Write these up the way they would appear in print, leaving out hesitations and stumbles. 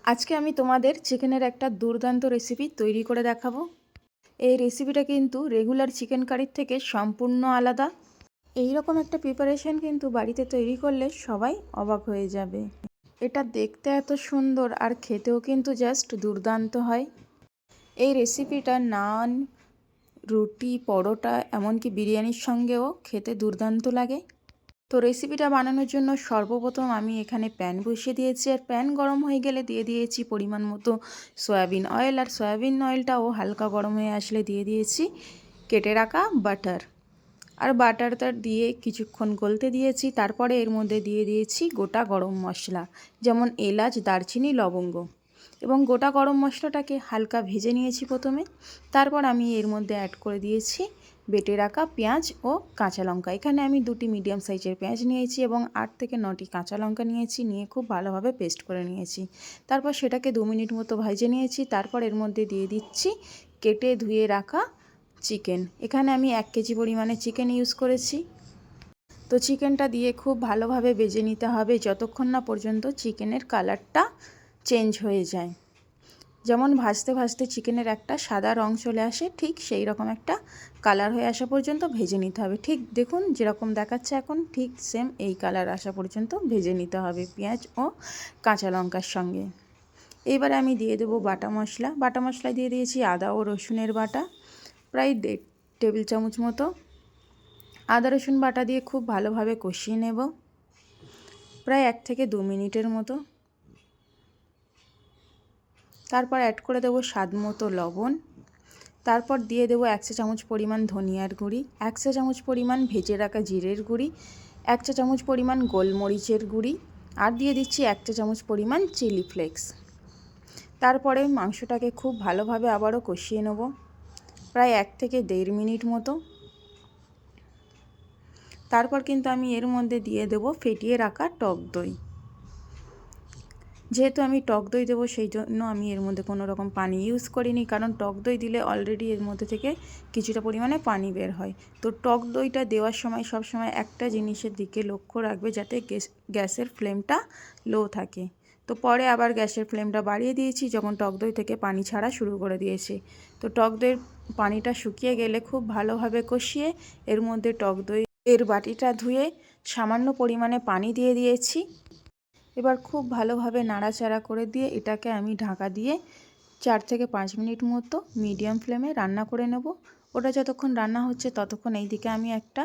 আজকে আমি তোমাদের চিকেনের একটা দুর্দান্ত রেসিপি তৈরি করে দেখাবো। এই রেসিপিটা কিন্তু রেগুলার চিকেন কারির থেকে সম্পূর্ণ আলাদা। এই রকম একটা প্রিপারেশন কিন্তু বাড়িতে তৈরি করলে সবাই অবাক হয়ে যাবে। এটা দেখতে এত সুন্দর আর খেতেও কিন্তু জাস্ট দুর্দান্ত হয়। এই রেসিপিটা নান, রুটি, পরোটা, এমনকি বিরিয়ানির সঙ্গেও খেতে দুর্দান্ত লাগে। তো রেসিপিটা বানানোর জন্য সর্বপ্রথম আমি এখানে প্যান বসিয়ে দিয়েছি, আর প্যান গরম হয়ে গেলে দিয়ে দিয়েছি পরিমাণ মতো সয়াবিন অয়েল, আর সয়াবিন অয়েলটাও হালকা গরম হয়ে আসলে দিয়ে দিয়েছি কেটে রাখা বাটার। আর বাটারটা দিয়ে কিছুক্ষণ গলতে দিয়েছি। তারপরে এর মধ্যে দিয়ে দিয়েছি গোটা গরম মশলা, যেমন এলাচ, দারচিনি, লবঙ্গ, এবং গোটা গরম মশলাটাকে হালকা ভেজে নিয়েছি প্রথমে। তারপর আমি এর মধ্যে অ্যাড করে দিয়েছি বেটে রাখা পেঁয়াজ ও কাঁচা লঙ্কা। এখানে আমি 2টি মিডিয়াম সাইজের পেঁয়াজ নিয়েছি এবং 8 থেকে 9টি কাঁচা লঙ্কা নিয়েছি, নিয়ে খুব ভালোভাবে পেস্ট করে নিয়েছি। তারপর সেটাকে 2 মিনিট মতো ভেজে নিয়েছি। তারপর এর মধ্যে দিয়ে দিচ্ছি কেটে ধুয়ে রাখা চিকেন। এখানে আমি 1 কেজি পরিমাণে চিকেন ইউজ করেছি। তো চিকেনটা দিয়ে খুব ভালোভাবে ভেজে নিতে হবে যতক্ষণ না পর্যন্ত চিকেনের কালারটা চেঞ্জ হয়ে যায়। যেমন ভাজতে ভাজতে চিকেনের একটা সাদা রং চলে আসে, ঠিক সেই রকম একটা কালার হয়ে আসা পর্যন্ত ভেজে নিতে হবে। ঠিক দেখুন যেরকম দেখাচ্ছে এখন, ঠিক সেম এই কালার আসা পর্যন্ত ভেজে নিতে হবে পেঁয়াজ ও কাঁচা লঙ্কার সঙ্গে। এবারে আমি দিয়ে দেবো বাটা মশলা। বাটা মশলা দিয়ে দিয়েছি আদা ও রসুনের বাটা, প্রায় 1.5 টেবিল চামচ মতো। আদা রসুন বাটা দিয়ে খুব ভালোভাবে কষিয়ে নেব, প্রায় 1 থেকে 2 মিনিটের মতো। তারপর অ্যাড করে দেবো স্বাদ মতো লবণ। তারপর দিয়ে দেবো 1 চা চামচ পরিমাণ ধনিয়ার গুঁড়ি, 1 চা চামচ পরিমাণ ভেজে রাখা জিরের গুঁড়ি, 1 চা চামচ পরিমাণ গোলমরিচের গুঁড়ি, আর দিয়ে দিচ্ছি 1 চা চামচ পরিমাণ চিলি ফ্লেক্স। তারপরে মাংসটাকে খুব ভালোভাবে আবারও কষিয়ে নেব, প্রায় 1 থেকে 1.5 মিনিট মতো। তারপর কিন্তু আমি এর মধ্যে দিয়ে দেবো ফেটিয়ে রাখা টক দই। যেহেতু আমি টক দই দেবো সেই জন্য আমি এর মধ্যে কোনো রকম পানি ইউজ করিনি, কারণ টক দই দিলে অলরেডি এর মধ্যে থেকে কিছুটা পরিমাণে পানি বের হয়। তো টক দইটা দেওয়ার সময় সব সময় একটা জিনিসের দিকে লক্ষ্য রাখবে, যাতে গ্যাসের ফ্লেমটা লো থাকে। তো পরে আবার গ্যাসের ফ্লেমটা বাড়িয়ে দিয়েছি যখন টক দই থেকে পানি ছাড়া শুরু করে দিয়েছে। তো টক দইয়ের পানিটা শুকিয়ে গেলে খুব ভালোভাবে কষিয়ে এর মধ্যে টক দই এর বাটিটা ধুয়ে সামান্য পরিমাণে পানি দিয়ে দিয়েছি। এবার খুব ভালোভাবে নাড়াচাড়া করে দিয়ে এটাকে আমি ঢাকা দিয়ে 4 থেকে 5 মিনিট মতো মিডিয়াম ফ্লেমে রান্না করে নেব। ওটা যতক্ষণ রান্না হচ্ছে ততক্ষণ এই দিকে আমি একটা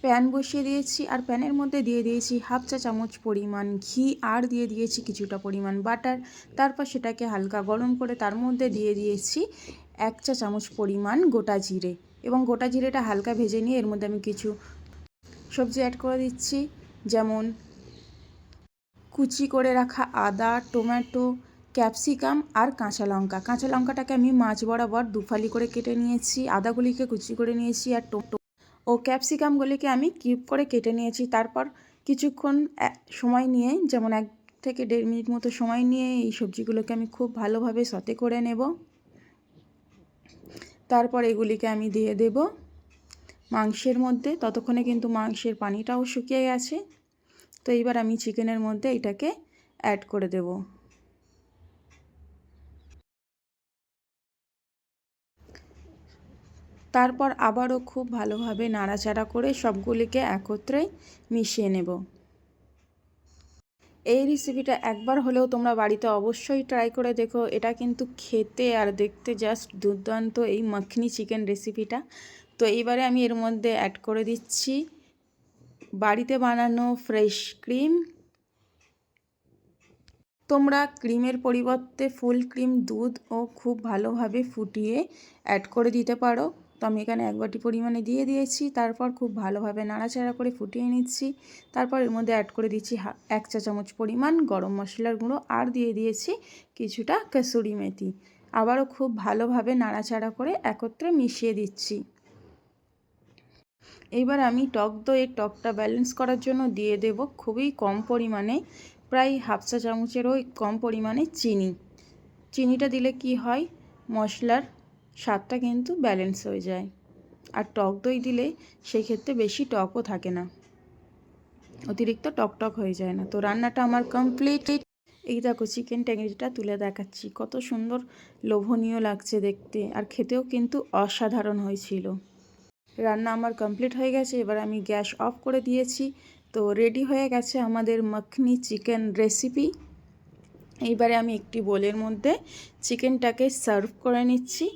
প্যান বসিয়ে দিয়েছি, আর প্যানের মধ্যে দিয়ে দিয়েছি 1/2 চা চামচ পরিমাণ ঘি, আর দিয়ে দিয়েছি কিছুটা পরিমাণ বাটার। তারপর সেটাকে হালকা গরম করে তার মধ্যে দিয়ে দিয়েছি 1 চা চামচ পরিমাণ গোটা জিরে, এবং গোটা জিরেটা হালকা ভেজে নিয়ে এর মধ্যে আমি কিছু সবজি অ্যাড করে দিচ্ছি, যেমন কুচি করে রাখা আদা, টমেটো, ক্যাপসিকাম আর কাঁচা লঙ্কা। কাঁচা লঙ্কাটাকে আমি মাঝ বরাবর 2 ফালি করে কেটে নিয়েছি, আদাগুলিকে কুচি করে নিয়েছি, আর ও ক্যাপসিকামগুলিকে আমি কিউব করে কেটে নিয়েছি। তারপর কিছুক্ষণ সময় নিয়ে, যেমন 1 থেকে 1.5 মিনিট মতো সময় নিয়ে এই সবজিগুলোকে আমি খুব ভালোভাবে সতে করে নেব। তারপর এগুলিকে আমি দিয়ে দেব মাংসের মধ্যে। ততক্ষণে কিন্তু মাংসের পানিটাও শুকিয়ে গেছে। তো এইবার আমি চিকেনের মধ্যে এটাকে অ্যাড করে দেব। তারপর আবারও খুব ভালোভাবে নাড়াচাড়া করে সবগুলিকে একত্রে মিশিয়ে নেব। এই রেসিপিটা একবার হলেও তোমরা বাড়িতে অবশ্যই ট্রাই করে দেখো। এটা কিন্তু খেতে আর দেখতে জাস্ট দুর্দান্ত এই মাখনি চিকেন রেসিপিটা। তো এইবারে আমি এর মধ্যে অ্যাড করে দিচ্ছি বাড়িতে বানানো ফ্রেশ ক্রিম। তোমরা ক্রিমের পরিবর্তে ফুল ক্রিম দুধও খুব ভালোভাবে ফুটিয়ে অ্যাড করে দিতে পারো। তো আমি এখানে 1 বাটি পরিমাণে দিয়ে দিয়েছি। তারপর খুব ভালোভাবে নাড়াচাড়া করে ফুটিয়ে নিচ্ছি। তারপর এর মধ্যে অ্যাড করে দিচ্ছি 1 চা চামচ পরিমাণ গরম মশলার গুঁড়ো, আর দিয়ে দিয়েছি কিছুটা কসুরি মেথি। আবারও খুব ভালোভাবে নাড়াচাড়া করে একত্রে মিশিয়ে দিচ্ছি। এইবার আমি টক দইয়ের টকটা ব্যালেন্স করার জন্য দিয়ে দেব খুবই কম পরিমাণে, প্রায় 1/2 চা চামচেরও কম পরিমাণে চিনি। চিনিটা দিলে কি হয়, মশলার স্বাদটা কিন্তু ব্যালেন্স হয়ে যায়। আর টক দই দিলে সেই ক্ষেত্রে বেশি টকও থাকে না, অতিরিক্ত টক টক হয়ে যায় না। তো রান্নাটা আমার কমপ্লিট। এই দেখো চিকেন ট্যাংরিটা তুলে দেখাচ্ছি, কত সুন্দর লোভনীয় লাগছে দেখতে, আর খেতেও কিন্তু অসাধারণ হয়েছিল। রান্না আমার কমপ্লিট হয়ে গেছে, এবার আমি গ্যাস অফ করে দিয়েছি। তো রেডি হয়ে গেছে আমাদের মাখনি চিকেন রেসিপি। এইবারে আমি একটি বোলের মধ্যে চিকেনটাকে সার্ভ করে নিচ্ছি।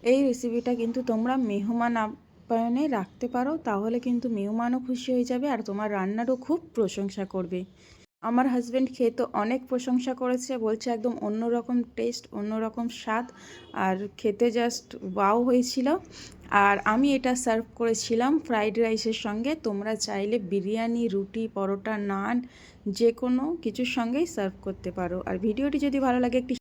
এই রেসিপিটা কিন্তু তোমরা মেহমান আপ্যায়নে রাখতে পারো, তাহলে কিন্তু মেহমানও খুশি হয়ে যাবে আর তোমার রান্নারও খুব প্রশংসা করবে। আমার হাজব্যান্ড খেয়ে তো অনেক প্রশংসা করেছে, বলছে একদম অন্যরকম টেস্ট, অন্যরকম স্বাদ, আর খেতে জাস্ট ওয়াও হয়েছিল। আর আমি এটা সার্ভ করেছিলাম ফ্রাইড রাইসের সঙ্গে। তোমরা চাইলে বিরিয়ানি, রুটি, পরোটা, নান যে কোনো কিছুর সঙ্গেই সার্ভ করতে পারো। আর ভিডিওটি যদি ভালো লাগে একটি